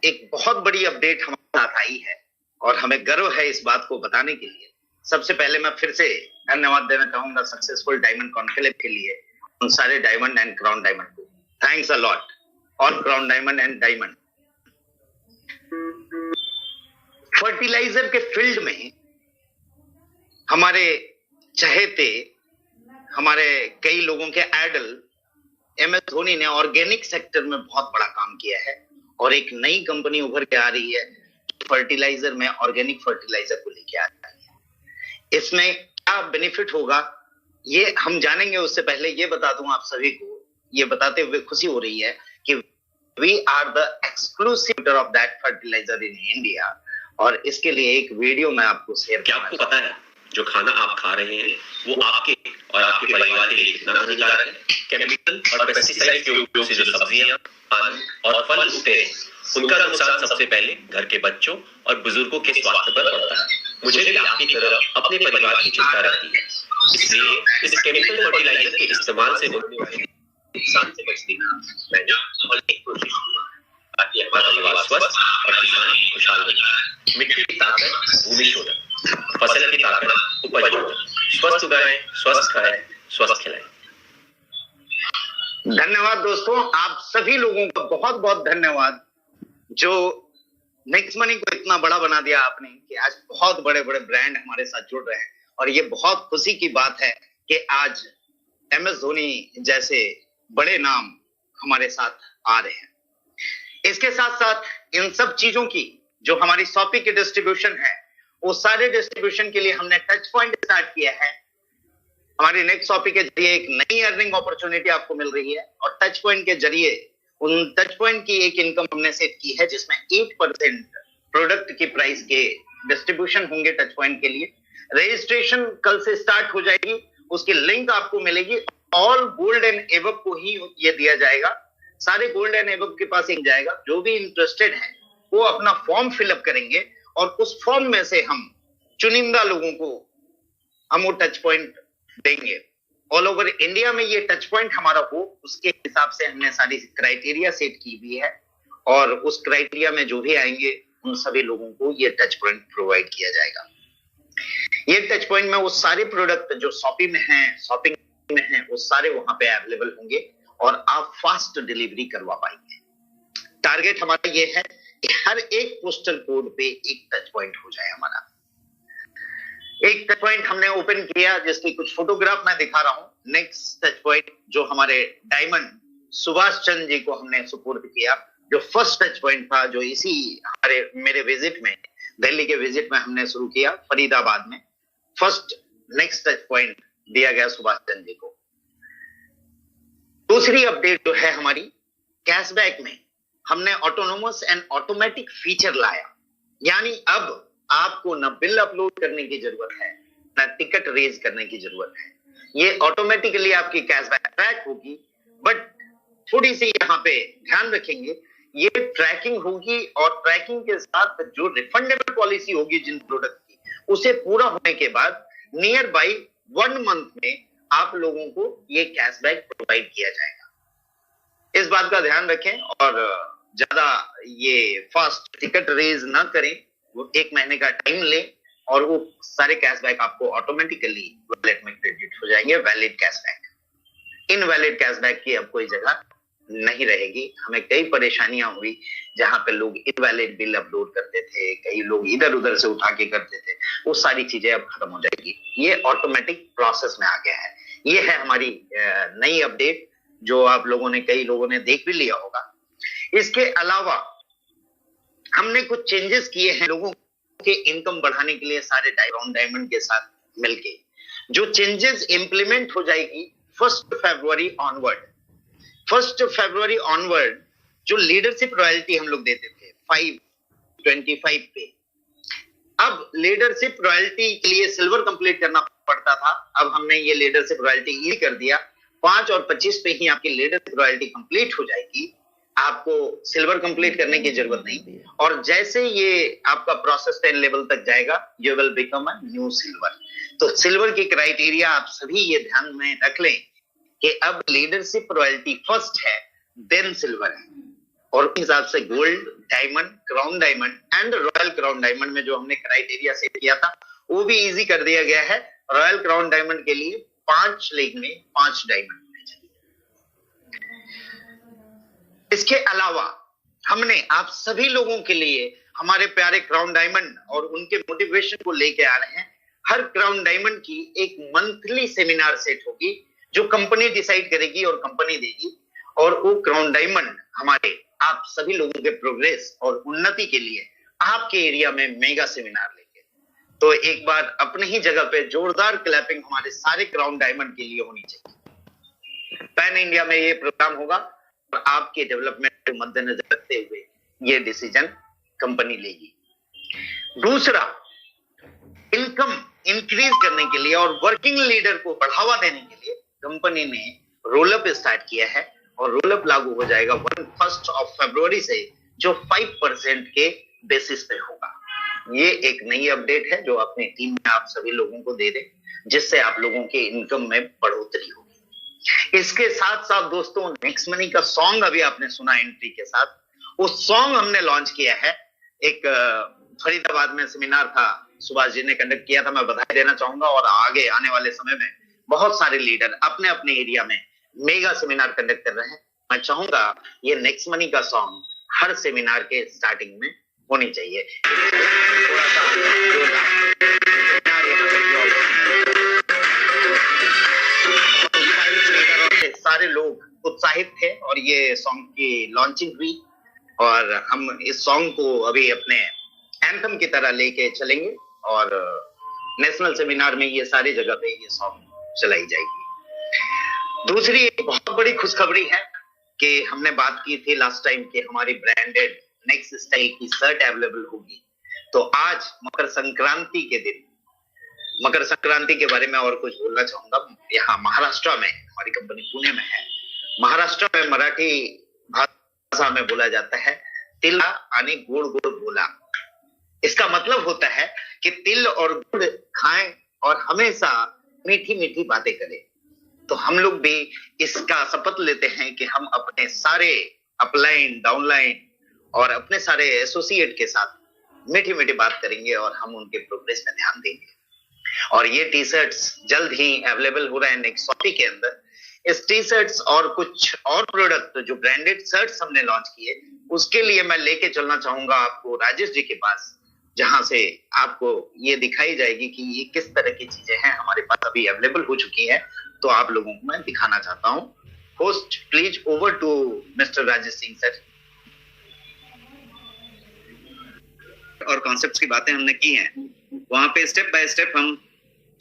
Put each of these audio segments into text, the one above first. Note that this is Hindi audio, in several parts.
एक बहुत बड़ी अपडेट हमारे साथ आई है और हमें गर्व है इस बात को बताने के लिए। सबसे पहले मैं फिर से धन्यवाद देना चाहूंगा सक्सेसफुल डायमंड कॉन्क्लेव के लिए उन सारे डायमंड एंड क्राउन डायमंड को। Thanks a lot all crown diamond and diamond. Fertiliser के फील्ड में हमारे चहेते, हमारे कई लोगों के आइडल MS धोनी ने ऑर्गेनिक सेक्टर में बहुत बड़ा काम किया है और एक नई कंपनी उभर के आ रही है फर्टिलाइजर में, ऑर्गेनिक फर्टिलाइजर को लेके आ रही है। इसमें क्या बेनिफिट होगा ये हम जानेंगे। उससे पहले ये बता दूं आप सभी को, ये बताते हुए खुशी हो रही है कि we are the exclusive of that fertiliser in India और इसके लिए एक वीडियो मैं आपको शेयर क्या आपको पता है जो खाना आप खा रहे हैं वो आपके और आपके परिवार के लिए कितना हानिकारक है? केमिकल और पेस्टिसाइड के उपयोग से जो सब्जियां, अन्न और फल उगते हैं उनका नुकसान सबसे पहले घर के बच्चों और बुजुर्गों के स्वास्थ्य पर पड़ता है। मुझे भी आपकी तरह अपने परिवार की चिंता रहती है, इसलिए इस केमिकल फर्टिलाइजर के इस्तेमाल से होने वाले नुकसान से बचने की मैंने अनेक कोशिश की ताकि हमारा परिवार स्वस्थ और किसान खुशहाल रहे। मिट्टी की ताकत भूमि शोधन, फसल की ताकत उपज शोधन, स्वस्थ उगाएं, स्वस्थ खाएं, स्वस्थ खिलाएं। धन्यवाद दोस्तों, आप सभी लोगों का बहुत बहुत धन्यवाद जो नेक्स्ट मनी को इतना बड़ा बना दिया आपने कि आज बहुत बड़े बड़े ब्रांड हमारे साथ जुड़ रहे हैं और ये बहुत खुशी की बात है कि आज MS धोनी जैसे बड़े नाम हमारे साथ आ रहे हैं। इसके साथ साथ इन सब चीजों की जो हमारी शॉपिंग की डिस्ट्रीब्यूशन है वो सारे डिस्ट्रीब्यूशन के लिए हमने टच पॉइंट स्टार्ट किया है। हमारी नेक्स्ट शॉपिंग के जरिए एक नई अर्निंग अपॉर्चुनिटी आपको मिल रही है और टच पॉइंट के जरिए उन टच पॉइंट की एक इनकम हमने सेट की है जिसमें 8% प्रोडक्ट की प्राइस के डिस्ट्रीब्यूशन होंगे टच पॉइंट के लिए। रजिस्ट्रेशन कल से स्टार्ट हो जाएगी, उसकी लिंक आपको मिलेगी। ऑल गोल्ड एंड एबव को ही ये दिया जाएगा, सारे गोल्ड एंड एबव के पास एक जाएगा। जो भी इंटरेस्टेड है वो अपना फॉर्म फिलअप करेंगे और उस फॉर्म में से हम चुनिंदा लोगों को हम वो टच पॉइंट देंगे। ऑल ओवर इंडिया में ये टच पॉइंट हमारा हो उसके हिसाब से हमने सारी क्राइटेरिया सेट की हुई है और उस क्राइटेरिया में जो भी आएंगे उन सभी लोगों को ये टच पॉइंट प्रोवाइड किया जाएगा। ये टच पॉइंट में वो सारे प्रोडक्ट जो शॉपिंग में है वो सारे वहां पे अवेलेबल होंगे और आप फास्ट डिलीवरी करवा पाएंगे। टारगेट हमारा ये है कि हर एक पोस्टल कोड पे एक टच पॉइंट हो जाए हमारा। एक टच पॉइंट हमने ओपन किया जिसकी कुछ फोटोग्राफ मैं दिखा रहा हूं। नेक्स्ट टच पॉइंट जो हमारे डायमंड सुभाष चंद्र जी को हमने सुपुर्द किया, जो फर्स्ट टच पॉइंट था जो इसी मेरे विजिट में, दिल्ली के विजिट में हमने शुरू किया फरीदाबाद में। फर्स्ट नेक्स्ट टच पॉइंट दिया गया सुभाष चंद्र जी को। दूसरी अपडेट जो है हमारी कैशबैक में हमने ऑटोनोमस एंड ऑटोमेटिक फीचर लाया, यानी अब आपको न बिल अपलोड करने की जरूरत है न टिकट रेज करने की जरूरत है। ये ऑटोमेटिकली आपकी कैशबैक ट्रैक होगी, बट थोड़ी सी यहाँ पे ध्यान रखेंगे, ये ट्रैकिंग होगी और ट्रैकिंग के साथ जो रिफंडेबल पॉलिसी होगी जिन प्रोडक्ट की, उसे पूरा होने के बाद नियर बाई 1 मंथ में आप लोगों को ये कैशबैक प्रोवाइड किया जाएगा। इस बात का ध्यान रखें और ज्यादा ये फास्ट टिकट रेज ना करें, वो 1 महीने का टाइम लें और वो सारे कैशबैक आपको ऑटोमेटिकली वॉलेट में क्रेडिट हो जाएंगे। वैलिड कैशबैक, इनवैलिड कैशबैक की अब कोई जगह नहीं रहेगी। हमें कई परेशानियां हुई जहां पे लोग इनवैलिड बिल अपलोड करते थे, कई लोग इधर उधर से उठा के करते थे, वो सारी चीजें अब खत्म हो जाएगी। ये ऑटोमेटिक प्रोसेस में आ गया है। ये है हमारी नई अपडेट जो आप लोगों ने, कई लोगों ने देख भी लिया होगा। इसके अलावा हमने कुछ चेंजेस किए हैं लोगों के इनकम बढ़ाने के लिए सारे डायमंड के साथ मिलके। जो चेंजेस इंप्लीमेंट हो जाएगी 1 फरवरी ऑनवर्ड, जो लीडरशिप रॉयल्टी हम लोग देते थे 525 पे, अब लीडरशिप रॉयल्टी के लिए सिल्वर कंप्लीट करना पड़ता था। अब हमने ये लीडरशिप रॉयल्टी ये कर दिया, 5 और 25 पे ही आपकी लीडरशिप रॉयल्टी कंप्लीट हो जाएगी, आपको सिल्वर कंप्लीट करने की जरूरत नहीं। और जैसे ये आपका प्रोसेस 10 लेवल तक जाएगा, you will become a new silver. तो सिल्वर की क्राइटेरिया आप सभी ये ध्यान में रख लें कि अब लीडरशिप रॉयल्टी फर्स्ट है, देन सिल्वर है। और उस हिसाब से gold, diamond, crown diamond and royal crown diamond में जो हमने क्राइटेरिया सेट किया था वो भी इजी कर दिया गया है। रॉयल क्राउन डायमंड के लिए 5 लेग में 5 डायमंड होने चाहिए। इसके अलावा हमने आप सभी लोगों के लिए हमारे प्यारे क्राउन डायमंड और उनके मोटिवेशन को लेके आ रहे हैं। हर क्राउन डायमंड की एक मंथली सेमिनार सेट होगी जो कंपनी डिसाइड करेगी और कंपनी देगी, और वो क्राउन डायमंड हमारे आप सभी लोगों के प्रोग्रेस और उन्नति के लिए आपके एरिया में मेगा सेमिनार लेंगे। तो एक बार अपनी ही जगह पे जोरदार क्लैपिंग हमारे सारे क्राउन डायमंड के लिए होनी चाहिए। पैन इंडिया में ये प्रोग्राम होगा और आपके डेवलपमेंट को मद्देनजर रखते हुए ये डिसीजन कंपनी लेगी। दूसरा, इनकम इंक्रीज करने के लिए और वर्किंग लीडर को बढ़ावा देने के लिए कंपनी ने रोल-अप स्टार्ट किया है और रोल-अप लागू हो जाएगा 1 फरवरी से, जो 5% के बेसिस पे होगा। ये एक नई अपडेट है जो अपनी टीम में आप सभी लोगों को दे दे, जिससे आप लोगों के इनकम में बढ़ोतरी होगी। इसके साथ साथ दोस्तों, नेक्स्ट मनी का सॉन्ग अभी आपने सुना एंट्री के साथ, उस सॉन्ग हमने लॉन्च किया है। एक फरीदाबाद में सेमिनार था, सुभाष जी ने कंडक्ट किया था, मैं बधाई देना चाहूंगा। और आगे आने वाले समय में बहुत सारे लीडर अपने अपने एरिया में मेगा सेमिनार कंडक्ट कर रहे हैं। मैं चाहूंगा ये नेक्स्ट मनी का सॉन्ग हर सेमिनार के स्टार्टिंग में होनी चाहिए। थोड़ा सा सारे लोग उत्साहित थे और ये सॉन्ग की लॉन्चिंग हुई, और हम इस सॉन्ग को अभी अपने एंथम की तरह लेके चलेंगे और नेशनल सेमिनार में ये सारी जगह पे ये सॉन्ग चलाई जाएगी। दूसरी एक बहुत बड़ी खुशखबरी है कि हमने बात की थी लास्ट टाइम कि हमारी ब्रांडेड नेक्स्ट स्टाइल की शर्ट अवेलेबल होगी। तो आज मकर संक्रांति के दिन, मकर संक्रांति के बारे में और कुछ बोलना चाहूंगा। यहाँ महाराष्ट्र में हमारी कंपनी पुणे में है। महाराष्ट्र में मराठी भाषा में बोला जाता है तिल आणि गुड़ गुड़ बोला। इसका मतलब होता है कि तिल और गुड़ खाएं और हमेशा मीठी मीठी बातें करें। तो हम लोग भी इसका शपथ लेते हैं कि हम अपने सारे अपलाइन, डाउनलाइन और अपने सारे एसोसिएट के साथ मीठी मीठी बात करेंगे और हम उनके प्रोग्रेस में ध्यान देंगे। और ये टी शर्ट्स जल्द ही अवेलेबल हो रहे हैं नेक्स्ट शॉपी के अंदर। इस टी शर्ट्स और कुछ और प्रोडक्ट जो ब्रांडेड शर्ट्स हमने लॉन्च किए, उसके लिए मैं लेके चलना चाहूंगा आपको राजेश जी के पास, जहां से आपको ये दिखाई जाएगी कि ये किस तरह की चीजें हैं हमारे पास अभी अवेलेबल हो चुकी है। तो आप लोगों को मैं दिखाना चाहता हूँ। Host please over to mister Rajesh Singh sir. और कॉन्सेप्ट्स की बातें हमने की हैं, वहां पे स्टेप बाय स्टेप हम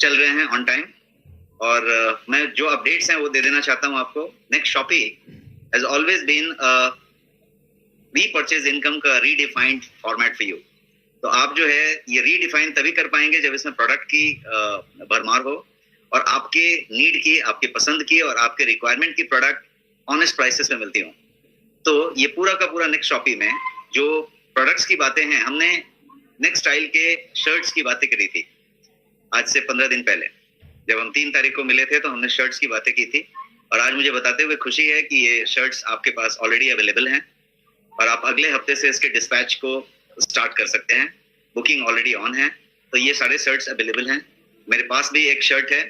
चल रहे हैं ऑन टाइम। और मैं जो अपडेट्स हैं वो दे देना चाहता हूं आपको। Next shoppe has always been we purchase income का रीडिफाइंड फॉर्मेट फॉर यू। तो आप जो है ये रीडिफाइन तभी कर पाएंगे जब इसमें प्रोडक्ट की भरमार हो और आपके नीड की, आपके पसंद की और आपके रिक्वायरमेंट की प्रोडक्ट ऑनेस्ट प्राइसेस में मिलती हो। तो ये पूरा का पूरा नेक्स्ट शॉपी में जो प्रोडक्ट्स की बातें हैं, हमने नेक्स्ट स्टाइल के शर्ट्स की बातें करी थी आज से 15 दिन पहले। जब हम 3 तारीख को मिले थे तो हमने शर्ट्स की बातें की थी, और आज मुझे बताते हुए खुशी है कि ये शर्ट्स आपके पास ऑलरेडी अवेलेबल हैं और आप अगले हफ्ते से इसके डिस्पैच को स्टार्ट कर सकते हैं। बुकिंग ऑलरेडी ऑन है। तो ये सारे शर्ट्स अवेलेबल हैं। मेरे पास भी एक शर्ट है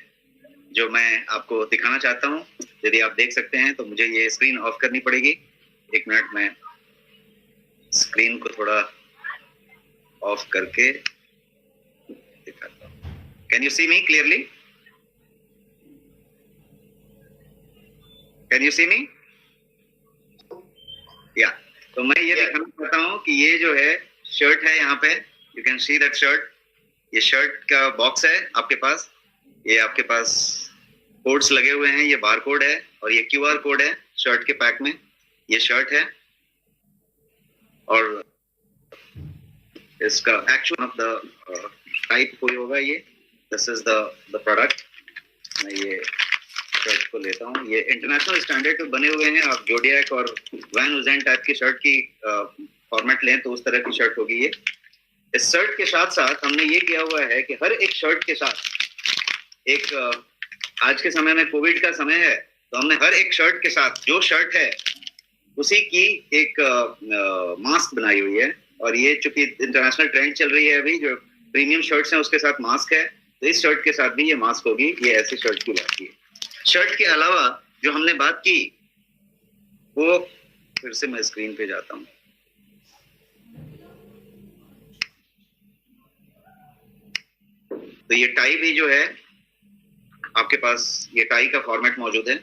जो मैं आपको दिखाना चाहता हूँ। यदि आप देख सकते हैं तो मुझे ये स्क्रीन ऑफ करनी पड़ेगी। 1 मिनट में स्क्रीन को थोड़ा ऑफ करके दिखाता हूँ। Can you see me clearly? Can you see me? या तो मैं ये दिखाना चाहता हूँ कि ये जो है शर्ट है, यहाँ पे you can see that shirt. ये शर्ट का बॉक्स है आपके पास। ये आपके पास कोड्स लगे हुए हैं, ये बार कोड है और ये QR कोड है शर्ट के पैक में। ये शर्ट है और इसका एक्चुअल ऑफ द टाइप कोई होगा ये। This is the product. मैं ये शर्ट को लेता हूँ। ये इंटरनेशनल स्टैंडर्ड पे बने हुए हैं। आप जोडियक और वैन उजेन टाइप की शर्ट की फॉर्मेट लें तो उस तरह की शर्ट होगी ये। इस शर्ट के साथ साथ हमने ये किया हुआ है कि हर एक शर्ट के साथ एक आज के समय में कोविड का समय है, तो हमने हर एक शर्ट के साथ जो शर्ट है उसी की एक मास्क बनाई हुई है। और ये चूंकि इंटरनेशनल ट्रेंड चल रही है अभी, जो प्रीमियम शर्ट्स हैं उसके साथ मास्क है, तो इस शर्ट के साथ भी ये मास्क होगी। ये ऐसी शर्ट की बात की। शर्ट के अलावा जो हमने बात की वो, फिर से मैं स्क्रीन पे जाता हूँ। तो ये टाई भी जो है आपके पास, ये टाई का फॉर्मेट मौजूद है।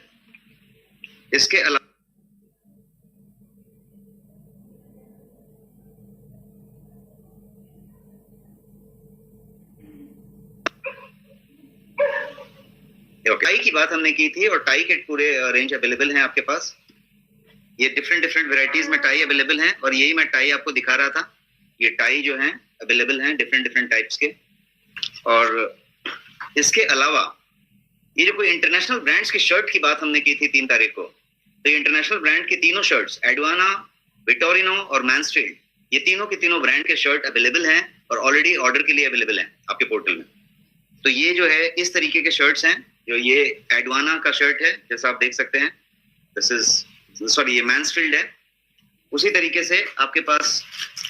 इसके अलावा टाई की बात हमने की थी, और टाई के पूरे रेंज अवेलेबल हैं आपके पास। ये डिफरेंट वेराइटीज में टाई अवेलेबल हैं, और यही मैं टाई आपको दिखा रहा था। ये टाई जो है अवेलेबल हैं डिफरेंट टाइप्स के। और इसके अलावा ये जो कोई इंटरनेशनल ब्रांड्स की शर्ट की बात हमने की थी 3 तारीख को, तो ये इंटरनेशनल ब्रांड की तीनों शर्ट्स, एडवाना, विटोरिनो और मैनस्फील्ड, ये तीनों के तीनों ब्रांड के शर्ट अवेलेबल हैं और ऑलरेडी ऑर्डर के लिए अवेलेबल हैं आपके पोर्टल में। तो ये जो है इस तरीके के शर्ट्स हैं। जो ये एडवाना का शर्ट है जैसा आप देख सकते हैं, ये मैनस्फील्ड है। उसी तरीके से आपके पास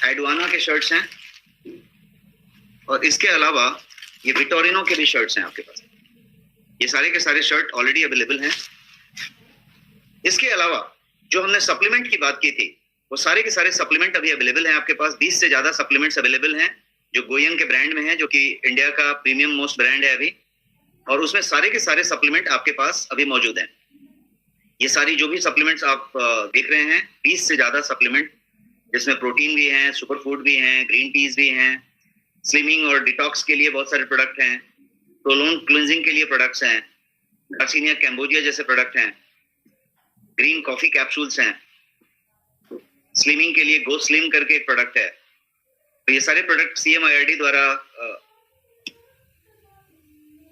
एडवाना के शर्ट्स हैं, और इसके अलावा ये विटोरिनो के भी शर्ट्स हैं आपके पास। ये सारे के सारे शर्ट ऑलरेडी अवेलेबल हैं। इसके अलावा जो हमने सप्लीमेंट की बात की थी, वो सारे के सारे सप्लीमेंट अभी अवेलेबल हैं आपके पास। 20 से ज्यादा सप्लीमेंट्स अवेलेबल हैं जो गोयन के ब्रांड में है, जो कि इंडिया का प्रीमियम मोस्ट ब्रांड है अभी। और उसमें सारे के सारे सप्लीमेंट आपके पास अभी मौजूद हैं। ये सारी जो भी सप्लीमेंट्स आप देख रहे हैं, 20 से ज्यादा सप्लीमेंट, जिसमें प्रोटीन भी हैं, सुपर फूड भी हैं, ग्रीन टीज भी हैं, स्लिमिंग और डिटॉक्स के लिए बहुत सारे प्रोडक्ट हैं, प्रोलोन क्लींजिंग के लिए प्रोडक्ट्स हैं, गार्सिनिया कैम्बोजिया जैसे प्रोडक्ट हैं, ग्रीन कॉफी कैप्सूल्स हैं, स्लिमिंग के लिए गो स्लिम करके एक प्रोडक्ट है। तो ये सारे प्रोडक्ट CMIRD द्वारा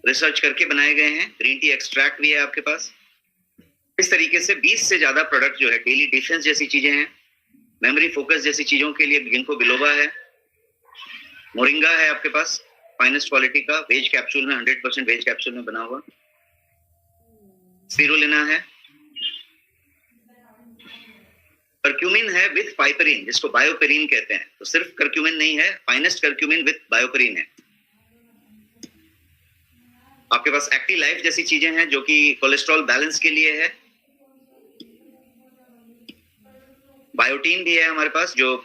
रिसर्च करके बनाए गए हैं। ग्रीन टी एक्सट्रैक्ट भी है आपके पास। इस तरीके से 20 से ज्यादा प्रोडक्ट जो है, डेली डिफेंस जैसी चीजें हैं, मेमोरी फोकस जैसी चीजों के लिए गिंको बिलोबा है, मोरिंगा है आपके पास फाइनेस्ट क्वालिटी का, वेज कैप्सूल में, 100% वेज कैप्सूल में बना हुआ, स्पिरुलिना है, कर्क्यूमिन है विथ पाइपरीन, जिसको बायोपेरिन कहते हैं। तो सिर्फ कर्क्यूमिन नहीं है, फाइनेस्ट कर्क्यूमिन विथ बायोपेरिन है। आपके पास एक्टिव लाइफ जैसी चीजें हैं जो कि कोलेस्ट्रॉल बैलेंस के लिए है। बायोटीन भी है हमारे पास, जो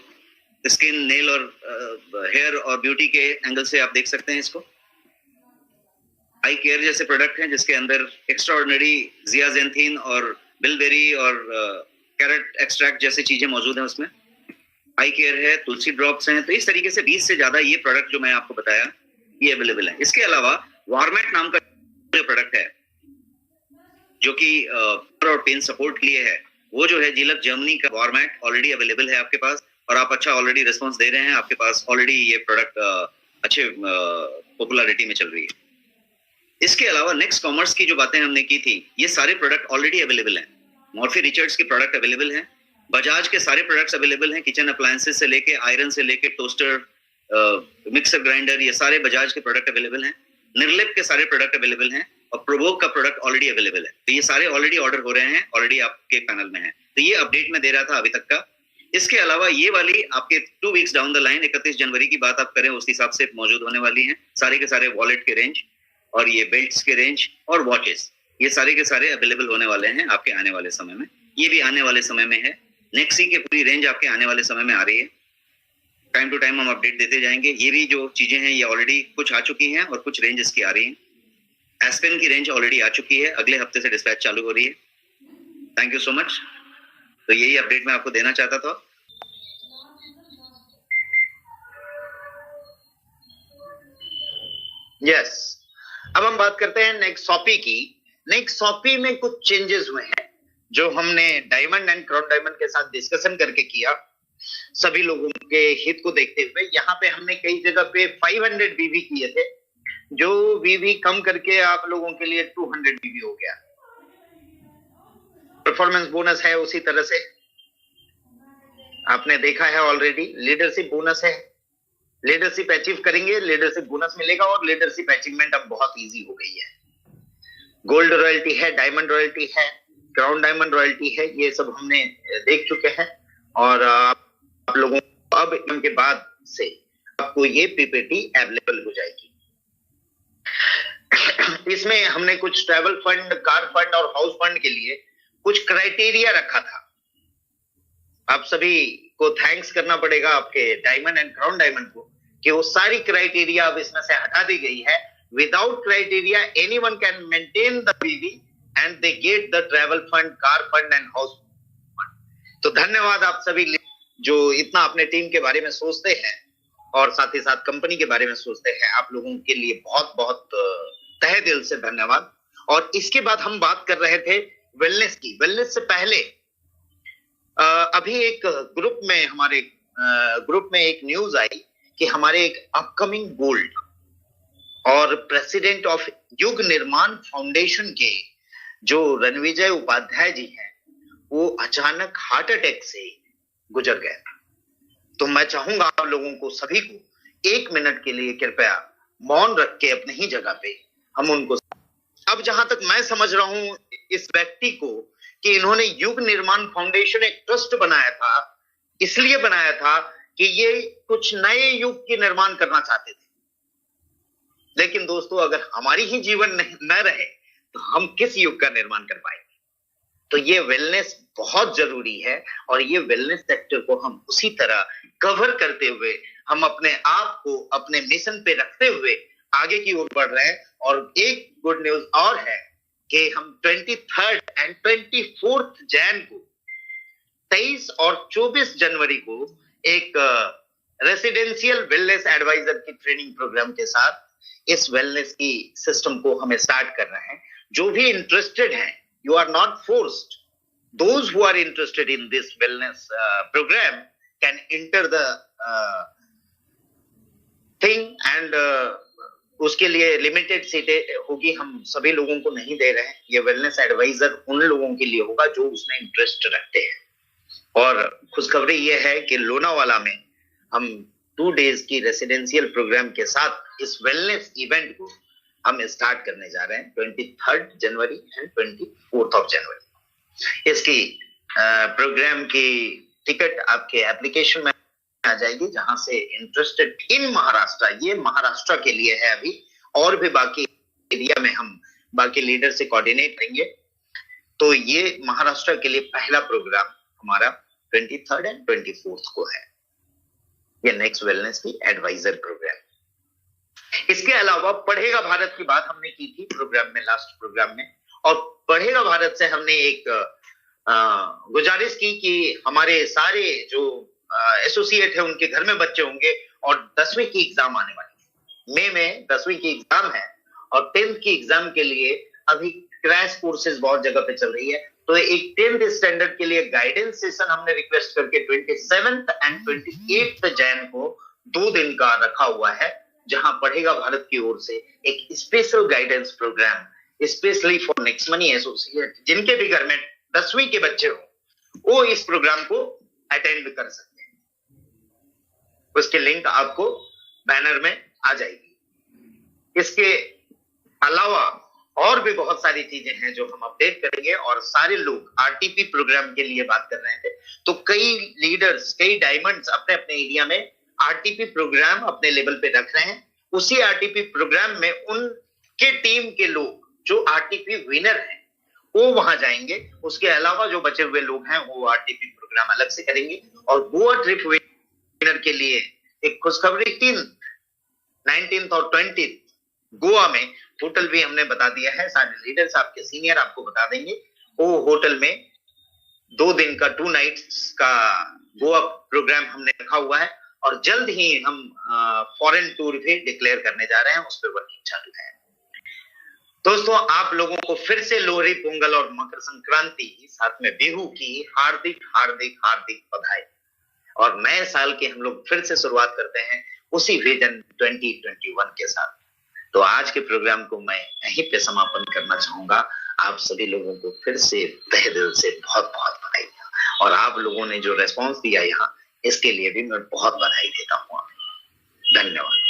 स्किन, नेल और हेयर और ब्यूटी के एंगल से आप देख सकते हैं इसको। आई केयर जैसे प्रोडक्ट हैं जिसके अंदर एक्स्ट्राऑर्डिनरी जियाजेंथिन और बिलबेरी और कैरेट एक्सट्रैक्ट जैसी चीजें मौजूद हैं उसमें। आई केयर है, तुलसी ड्रॉप्स हैं। तो इस तरीके से 20 से ज्यादा ये प्रोडक्ट जो मैं आपको बताया ये अवेलेबल है। इसके अलावा वार्मेट नाम का प्रोडक्ट है जो कि और पेन सपोर्ट के लिए है, वो जो है जिलक जर्मनी का वार्मेट ऑलरेडी अवेलेबल है आपके पास, और आप अच्छा ऑलरेडी रिस्पांस दे रहे हैं। आपके पास ऑलरेडी ये प्रोडक्ट अच्छे पॉपुलैरिटी में चल रही है। इसके अलावा नेक्स्ट कॉमर्स की जो बातें हमने की थी, ये सारे प्रोडक्ट ऑलरेडी अवेलेबल हैं। मॉर्फी रिचर्ड्स के प्रोडक्ट अवेलेबल हैं, बजाज के सारे प्रोडक्ट्स अवेलेबल हैं, किचन अप्लायंसेस से लेके आयरन से लेके टोस्टर, मिक्सर ग्राइंडर, ये सारे बजाज के प्रोडक्ट अवेलेबल हैं। निर्लिप के सारे प्रोडक्ट अवेलेबल हैं, और प्रोवोक का प्रोडक्ट ऑलरेडी अवेलेबल है। तो ये सारे ऑलरेडी ऑर्डर हो रहे हैं, ऑलरेडी आपके पैनल में है। तो ये अपडेट मैं दे रहा था अभी तक का। इसके अलावा ये वाली आपके 2 वीक्स डाउन द लाइन, 31 जनवरी की बात आप करें, उस हिसाब से मौजूद होने वाली हैं सारे के सारे वॉलेट के रेंज, और ये बेल्ट्स के रेंज और वॉचेस, ये सारे के सारे अवेलेबल होने वाले हैं आपके आने वाले समय में। ये भी आने वाले समय में है। नेक्सी की पूरी रेंज आपके आने वाले समय में आ रही है। टाइम टू टाइम हम अपडेट देते जाएंगे। ये भी जो चीजें हैं ये ऑलरेडी कुछ आ चुकी हैं और कुछ रेंज इसकी आ रही है। एस्पेन की रेंज ऑलरेडी आ चुकी है, अगले हफ्ते से डिस्पैच चालू हो रही है। Thank you so much. तो यही अपडेट मैं आपको देना चाहता था। यस, अब हम बात करते हैं नेक्सॉपी की। नेक्सॉपी में कुछ चेंजेस हुए हैं जो हमने डायमंड एंड क्राउन डायमंड के साथ डिस्कशन करके किया, सभी लोगों के हित को देखते हुए। यहाँ पे हमने कई जगह पे 500 बीवी किए थे, जो बीवी कम करके आप लोगों के लिए 200 बीवी हो गया। परफॉर्मेंस बोनस है उसी तरह से, आपने देखा है ऑलरेडी। लीडरशिप बोनस है, लीडरशिप अचीव करेंगे, लीडरशिप बोनस मिलेगा, और लीडरशिप अचीवमेंट अब बहुत इजी हो गई है। गोल्ड रॉयल्टी है, डायमंड रॉयल्टी है, क्राउन डायमंड रॉयल्टी है, ये सब हमने देख चुके हैं। और आप लोगों को अब इनके बाद से आपको ये पीपीटी अवेलेबल हो जाएगी। इसमें हमने कुछ ट्रैवल फंड, कार फंड और हाउस फंड के लिए कुछ क्राइटेरिया रखा था। आप सभी को थैंक्स करना पड़ेगा आपके डायमंड एंड क्राउन डायमंड को कि वो सारी क्राइटेरिया अब इसमें से हटा दी गई है। Without criteria anyone can maintain the BV and they get the travel fund, car fund and house fund. तो धन्यवाद आप सभी जो इतना अपने टीम के बारे में सोचते हैं और साथ ही साथ कंपनी के बारे में सोचते हैं। आप लोगों के लिए बहुत बहुत तहे दिल से धन्यवाद। और इसके बाद हम बात कर रहे थे वेलनेस की। वेलनेस से पहले अभी एक ग्रुप में, हमारे ग्रुप में एक न्यूज आई कि हमारे एक अपकमिंग गोल्ड और प्रेसिडेंट ऑफ युग निर्माण फाउंडेशन के जो रणविजय उपाध्याय जी हैं, वो अचानक हार्ट अटैक से गुजर गए। तो मैं चाहूंगा आप लोगों को सभी को 1 मिनट के लिए कृपया मौन रख के अपनी ही जगह पे हम उनको, अब जहां तक मैं समझ रहा हूं इस व्यक्ति को, कि इन्होंने युग निर्माण फाउंडेशन एक ट्रस्ट बनाया था, इसलिए बनाया था कि ये कुछ नए युग की निर्माण करना चाहते थे। लेकिन दोस्तों, अगर हमारी ही जीवन न रहे तो हम किस युग का निर्माण कर पाएंगे? तो ये वेलनेस बहुत जरूरी है और ये वेलनेस सेक्टर को हम उसी तरह कवर करते हुए, हम अपने आप को अपने मिशन पे रखते हुए आगे की ओर बढ़ रहे हैं। और एक गुड न्यूज और है कि हम 23 एंड 24 जैन को, 23 और 24 जनवरी को एक रेसिडेंशियल वेलनेस एडवाइजर की ट्रेनिंग प्रोग्राम के साथ इस वेलनेस की सिस्टम को हम स्टार्ट कर रहे हैं। जो भी इंटरेस्टेड हैं, you are not forced. Those who are interested in this wellness program can enter the thing and उसके लिए लिमिटेड सीटें होगी, हम सभी लोगों को नहीं दे रहे हैं। ये वेलनेस एडवाइजर उन लोगों के लिए होगा जो उसमें इंटरेस्ट रखते हैं। और खुशखबरी ये है कि लोनावाला में हम 2 डेज की रेसिडेंशियल प्रोग्राम के साथ इस वेलनेस इवेंट को हम स्टार्ट करने जा रहे हैं 23 जनवरी एंड 24 जनवरी। इसकी प्रोग्राम की टिकट आपके एप्लीकेशन में आ जाएगी, जहां से इंटरेस्टेड इन महाराष्ट्र, ये महाराष्ट्र के लिए है अभी, और भी बाकी एरिया में हम बाकी लीडर से कोऑर्डिनेट करेंगे। तो ये महाराष्ट्र के लिए पहला प्रोग्राम हमारा 23 एंड 24 को है, ये नेक्स्ट वेलनेस की एडवाइजर प्रोग्राम। इसके अलावा पढ़ेगा भारत की बात हमने की थी प्रोग्राम में, लास्ट प्रोग्राम में, और पढ़ेगा भारत से हमने एक गुजारिश की कि हमारे सारे जो एसोसिएट है उनके घर में बच्चे होंगे और 10वीं की एग्जाम आने वाली है। मई में 10वीं की एग्जाम है और 10th की एग्जाम के लिए अभी क्रैश कोर्सेज बहुत जगह पे चल रही है। तो एक 10th स्टैंडर्ड के लिए गाइडेंस सेशन हमने रिक्वेस्ट करके 27 एंड 28 जैन को 2 दिन का रखा हुआ है, जहां पढ़ेगा भारत की ओर से एक special guidance programme specially for next money associate, जिनके भी घर में 10वीं के बच्चे हो, वो इस प्रोग्राम को अटेंड कर सकते हैं। उसकी लिंक आपको बैनर में आ जाएगी। इसके अलावा और भी बहुत सारी चीजें हैं जो हम अपडेट करेंगे, और सारे लोग आरटीपी प्रोग्राम के लिए बात कर रहे थे। तो कई लीडर्स, कई डायमंड्स अपने अपने एरिया में आरटीपी प्रोग्राम अपने लेवल पे रख रहे हैं। उसी आरटीपी प्रोग्राम में उनके टीम के लोग जो आरटीपी विनर हैं वो वहां जाएंगे। उसके अलावा जो बचे हुए लोग हैं वो आरटीपी प्रोग्राम अलग से करेंगे। और गोवा ट्रिप विनर के लिए एक खुशखबरी, 19 और 20 गोवा में होटल भी हमने बता दिया है। सारे लीडर्स, आपके सीनियर आपको बता देंगे। वो होटल में 2 दिन का 2 नाइट्स का गोवा प्रोग्राम हमने रखा हुआ है, और जल्द ही हम फॉरेन टूर भी डिक्लेयर करने जा रहे हैं, उस पर वर्किंग चालू है। दोस्तों, आप लोगों को फिर से लोहड़ी, पोंगल और मकर संक्रांति, साथ में बिहू की हार्दिक हार्दिक हार्दिक बधाई। और नए साल की हम लोग फिर से शुरुआत करते हैं उसी विजन 2021 के साथ। तो आज के प्रोग्राम को मैं यहीं पे समापन करना चाहूंगा। आप सभी लोगों को फिर से तहे दिल से बहुत बहुत बधाई, और आप लोगों ने जो रेस्पॉन्स दिया यहाँ, इसके लिए भी मैं बहुत बधाई देता हूँ। धन्यवाद।